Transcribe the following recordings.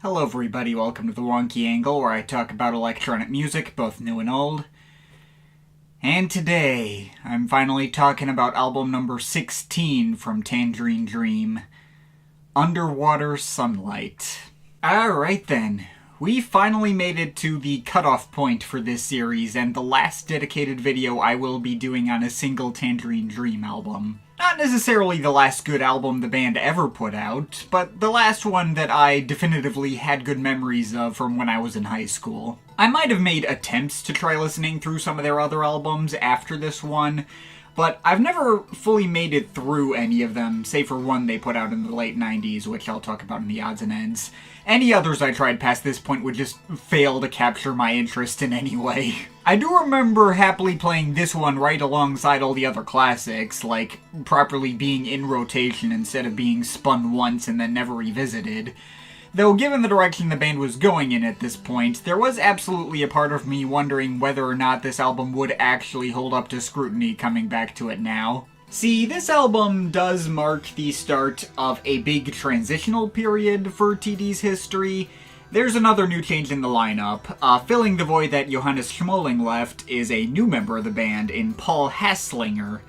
Hello everybody, welcome to the Wonky Angle, where I talk about electronic music, both new and old. And today, I'm finally talking about album number 16 from Tangerine Dream, Underwater Sunlight. Alright then, we finally made it to the cutoff point for this series, and the last dedicated video I will be doing on a single Tangerine Dream album. Not necessarily the last good album the band ever put out, but the last one that I definitively had good memories of from when I was in high school. I might have made attempts to try listening through some of their other albums after this one, but I've never fully made it through any of them, save for one they put out in the late 90s, which I'll talk about in the odds and ends. Any others I tried past this point would just fail to capture my interest in any way. I do remember happily playing this one right alongside all the other classics, like properly being in rotation instead of being spun once and then never revisited. Though given the direction the band was going in at this point, there was absolutely a part of me wondering whether or not this album would actually hold up to scrutiny coming back to it now. See, this album does mark the start of a big transitional period for TD's history. There's another new change in the lineup. Filling the void that Johannes Schmoling left is a new member of the band in Paul Hasslinger,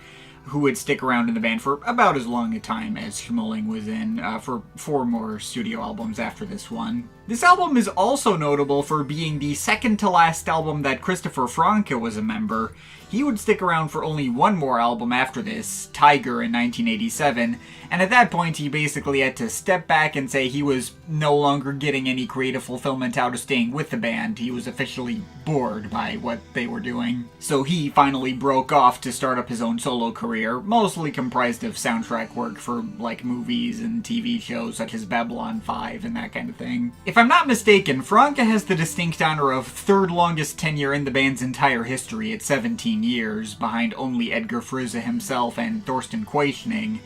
who would stick around in the band for about as long a time as Schmoling was in, for 4 more studio albums after this one. This album is also notable for being the second to last album that Christopher Franke was a member. He would stick around for only one more album after this, Tiger in 1987, and at that point he basically had to step back and say he was no longer getting any creative fulfillment out of staying with the band. He was officially bored by what they were doing. So he finally broke off to start up his own solo career, mostly comprised of soundtrack work for like movies and TV shows such as Babylon 5 and that kind of thing. If I'm not mistaken, Franke has the distinct honor of third longest tenure in the band's entire history at 17 years, behind only Edgar Frisé himself and Thorsten Quaishning.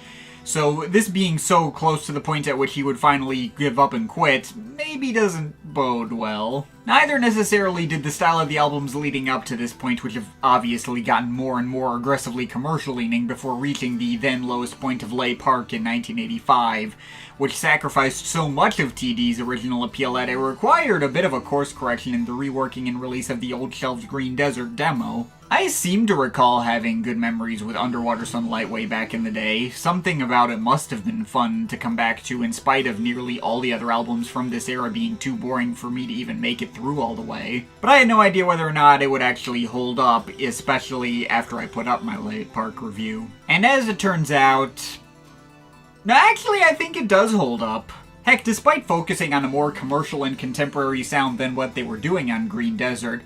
So this being so close to the point at which he would finally give up and quit, maybe doesn't bode well. Neither necessarily did the style of the albums leading up to this point, which have obviously gotten more and more aggressively commercial-leaning before reaching the then lowest point of Lay Park in 1985, which sacrificed so much of TD's original appeal that it required a bit of a course correction in the reworking and release of the old shelved Green Desert demo. I seem to recall having good memories with Underwater Sunlight way back in the day. Something about it must have been fun to come back to in spite of nearly all the other albums from this era being too boring for me to even make it through all the way. But I had no idea whether or not it would actually hold up, especially after I put up my Late Park review. And as it turns out, actually I think it does hold up. Heck, despite focusing on a more commercial and contemporary sound than what they were doing on Green Desert,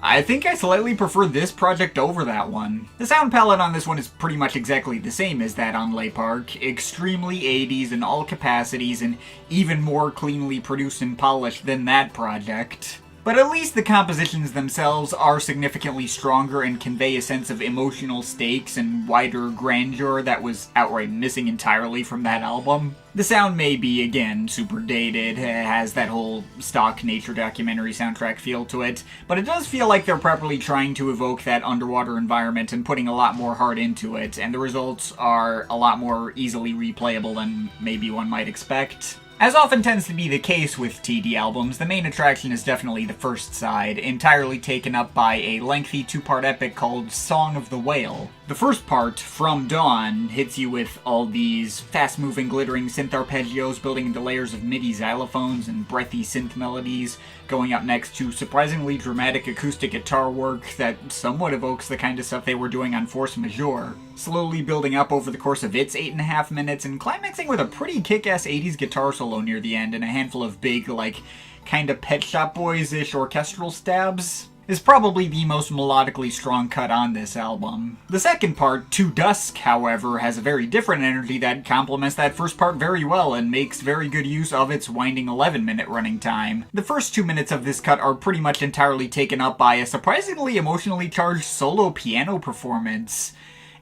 I think I slightly prefer this project over that one. The sound palette on this one is pretty much exactly the same as that on Lay Park, extremely 80s in all capacities and even more cleanly produced and polished than that project. But at least the compositions themselves are significantly stronger and convey a sense of emotional stakes and wider grandeur that was outright missing entirely from that album. The sound may be, again, super dated, has that whole stock nature documentary soundtrack feel to it, but it does feel like they're properly trying to evoke that underwater environment and putting a lot more heart into it, and the results are a lot more easily replayable than maybe one might expect. As often tends to be the case with TD albums, the main attraction is definitely the first side, entirely taken up by a lengthy 2-part epic called Song of the Whale. The first part, From Dawn, hits you with all these fast-moving, glittering synth arpeggios building into layers of MIDI xylophones and breathy synth melodies, going up next to surprisingly dramatic acoustic guitar work that somewhat evokes the kind of stuff they were doing on Force Majeure, slowly building up over the course of its 8.5 minutes and climaxing with a pretty kick-ass 80s guitar solo near the end and a handful of big, like, kinda Pet Shop Boys-ish orchestral stabs, is probably the most melodically strong cut on this album. The second part, To Dusk, however, has a very different energy that complements that first part very well and makes very good use of its winding 11-minute running time. The first 2 minutes of this cut are pretty much entirely taken up by a surprisingly emotionally charged solo piano performance.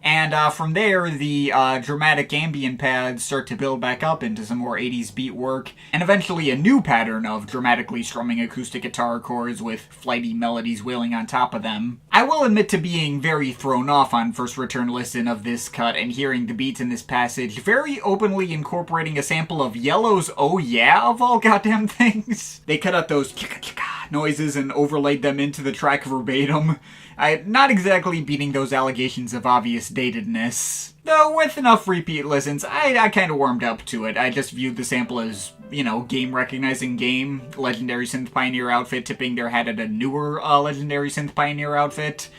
And from there, the dramatic ambient pads start to build back up into some more 80s beat work, and eventually a new pattern of dramatically strumming acoustic guitar chords with flighty melodies wailing on top of them. I will admit to being very thrown off on first return listen of this cut and hearing the beats in this passage very openly incorporating a sample of Yellow's Oh Yeah of all goddamn things. They cut out those noises and overlaid them into the track verbatim. Not exactly beating those allegations of obvious datedness. Though with enough repeat listens, I kind of warmed up to it. I just viewed the sample as, game recognizing game. Legendary Synth Pioneer outfit tipping their hat at a newer Legendary Synth Pioneer outfit.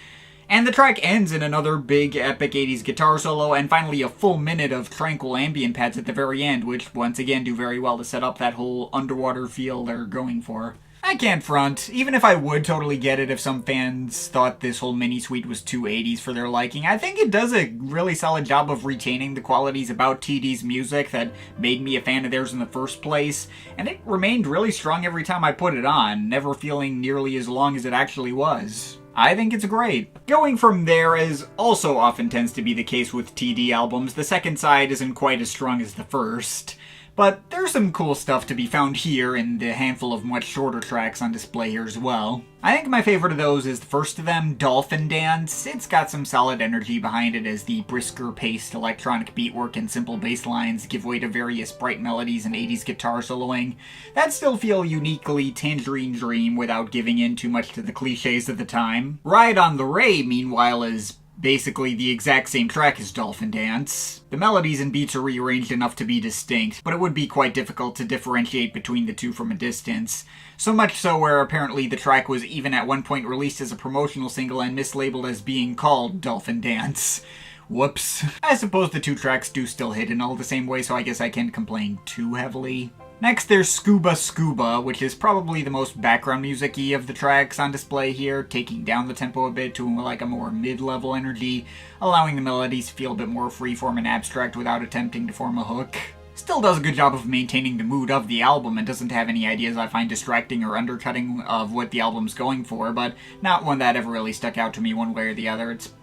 And the track ends in another big epic 80s guitar solo, and finally a full minute of tranquil ambient pads at the very end, which once again do very well to set up that whole underwater feel they're going for. I can't front, even if I would totally get it if some fans thought this whole mini-suite was too 80s for their liking. I think it does a really solid job of retaining the qualities about TD's music that made me a fan of theirs in the first place, and it remained really strong every time I put it on, never feeling nearly as long as it actually was. I think it's great. Going from there, as also often tends to be the case with TD albums, the second side isn't quite as strong as the first. But there's some cool stuff to be found here in the handful of much shorter tracks on display here as well. I think my favorite of those is the first of them, Dolphin Dance. It's got some solid energy behind it as the brisker paced electronic beatwork and simple bass lines give way to various bright melodies and 80s guitar soloing that still feel uniquely Tangerine Dream without giving in too much to the cliches of the time. Ride on the Ray, meanwhile, is basically the exact same track as Dolphin Dance. The melodies and beats are rearranged enough to be distinct, but it would be quite difficult to differentiate between the two from a distance. So much so where apparently the track was even at one point released as a promotional single and mislabeled as being called Dolphin Dance. Whoops. I suppose the two tracks do still hit in all the same way, so I guess I can't complain too heavily. Next, there's Scuba Scuba, which is probably the most background music-y of the tracks on display here, taking down the tempo a bit to like a more mid-level energy, allowing the melodies to feel a bit more freeform and abstract without attempting to form a hook. Still does a good job of maintaining the mood of the album and doesn't have any ideas I find distracting or undercutting of what the album's going for, but not one that ever really stuck out to me one way or the other. It's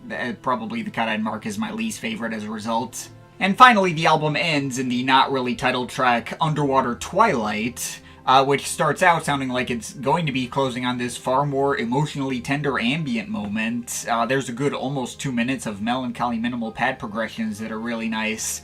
probably the cut I'd mark as my least favorite as a result. And finally, the album ends in the not really titled track Underwater Twilight, which starts out sounding like it's going to be closing on this far more emotionally tender ambient moment. There's a good almost 2 minutes of melancholy minimal pad progressions that are really nice,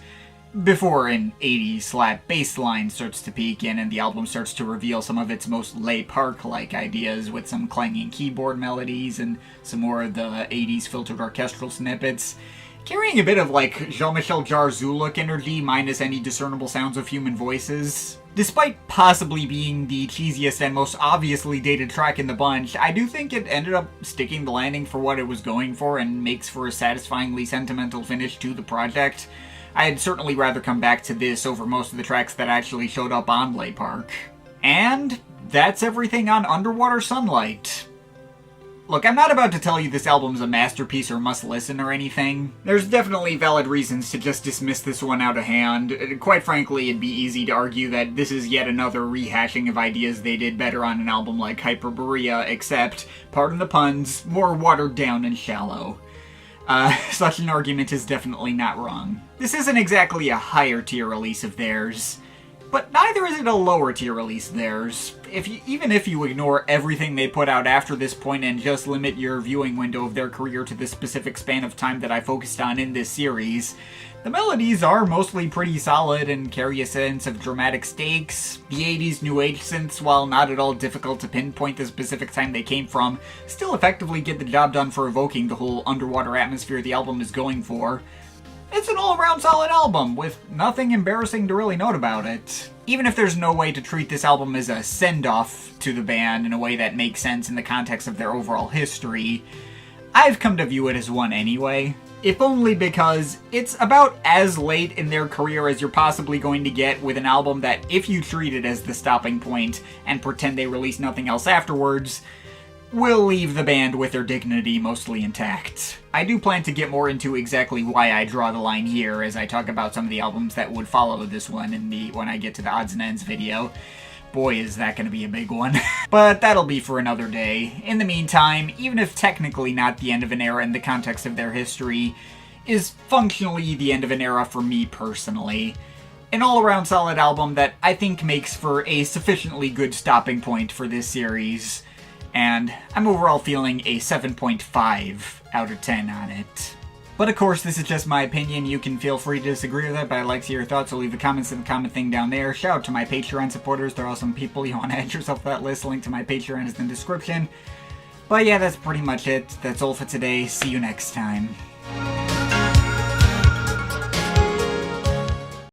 before an 80s slap bass line starts to peek in and the album starts to reveal some of its most Lay Park-like ideas with some clanging keyboard melodies and some more of the 80s filtered orchestral snippets, carrying a bit of like Jean-Michel Jarre-look energy minus any discernible sounds of human voices. Despite possibly being the cheesiest and most obviously dated track in the bunch, I do think it ended up sticking the landing for what it was going for and makes for a satisfyingly sentimental finish to the project. I'd certainly rather come back to this over most of the tracks that actually showed up on Lay Park. And that's everything on Underwater Sunlight. Look, I'm not about to tell you this album's a masterpiece or must listen or anything. There's definitely valid reasons to just dismiss this one out of hand. Quite frankly, it'd be easy to argue that this is yet another rehashing of ideas they did better on an album like Hyperborea, except, pardon the puns, more watered down and shallow. Such an argument is definitely not wrong. This isn't exactly a higher tier release of theirs, but neither is it a lower tier release of theirs. Even if you ignore everything they put out after this point and just limit your viewing window of their career to the specific span of time that I focused on in this series, the melodies are mostly pretty solid and carry a sense of dramatic stakes. The 80s new age synths, while not at all difficult to pinpoint the specific time they came from, still effectively get the job done for evoking the whole underwater atmosphere the album is going for. It's an all-around solid album, with nothing embarrassing to really note about it. Even if there's no way to treat this album as a send-off to the band in a way that makes sense in the context of their overall history, I've come to view it as one anyway. If only because it's about as late in their career as you're possibly going to get with an album that, if you treat it as the stopping point and pretend they release nothing else afterwards, will leave the band with their dignity mostly intact. I do plan to get more into exactly why I draw the line here as I talk about some of the albums that would follow this one when I get to the odds and ends video. Boy, is that going to be a big one. But that'll be for another day. In the meantime, even if technically not the end of an era in the context of their history, is functionally the end of an era for me personally. An all-around solid album that I think makes for a sufficiently good stopping point for this series, and I'm overall feeling a 7.5 out of 10 on it. But of course, this is just my opinion. You can feel free to disagree with it, but I'd like to hear your thoughts, so leave the comments in the comment thing down there. Shout out to my Patreon supporters. They're awesome people. You want to add yourself to that list. Link to my Patreon is in the description. But yeah, that's pretty much it. That's all for today. See you next time.